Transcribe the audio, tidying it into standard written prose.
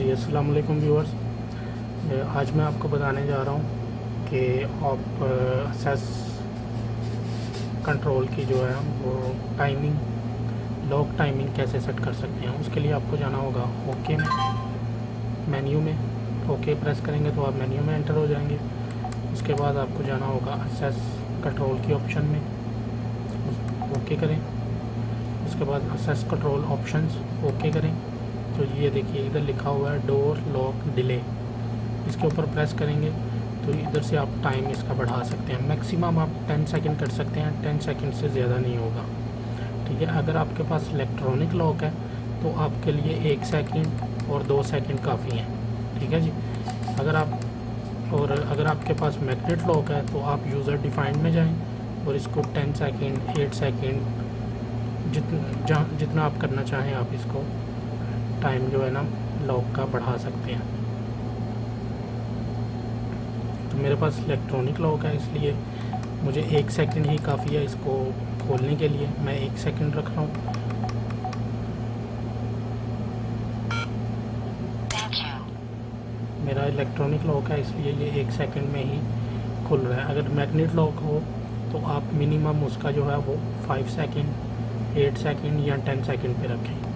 जी अस्सलाम वालेकुम व्यूअर्स। आज मैं आपको बताने जा रहा हूँ कि आप एक्सेस कंट्रोल की जो है वो लॉक टाइमिंग कैसे सेट कर सकते हैं। उसके लिए आपको जाना होगा ओके में, मेन्यू में। ओके प्रेस करेंगे तो आप मेन्यू में एंटर हो जाएंगे। उसके बाद आपको जाना होगा एक्सेस कंट्रोल की ऑप्शन में, ओके करें। उसके बाद एक्सेस कंट्रोल ऑप्शंस ओके करें तो ये देखिए इधर लिखा हुआ है डोर लॉक डिले। इसके ऊपर प्रेस करेंगे तो इधर से आप टाइम इसका बढ़ा सकते हैं। मैक्सिमम आप 10 सेकंड कर सकते हैं, 10 सेकंड से ज़्यादा नहीं होगा। ठीक है, अगर आपके पास इलेक्ट्रॉनिक लॉक है तो आपके लिए 1 सेकंड और 2 सेकंड काफ़ी हैं। ठीक है जी। अगर आपके पास मैग्नेट लॉक है तो आप यूज़र डिफाइंड में जाएं और इसको 10 सेकंड 8 सेकंड जितना आप करना चाहें आप इसको टाइम जो है ना लॉक का बढ़ा सकते हैं। तो मेरे पास इलेक्ट्रॉनिक लॉक है इसलिए मुझे 1 सेकंड ही काफ़ी है इसको खोलने के लिए। मैं 1 सेकंड रख रहा हूँ। मेरा इलेक्ट्रॉनिक लॉक है इसलिए ये 1 सेकंड में ही खुल रहा है। अगर मैग्नेट लॉक हो तो आप मिनिमम उसका जो है वो 5 सेकंड 8 सेकंड या 10 सेकंड पे रखें।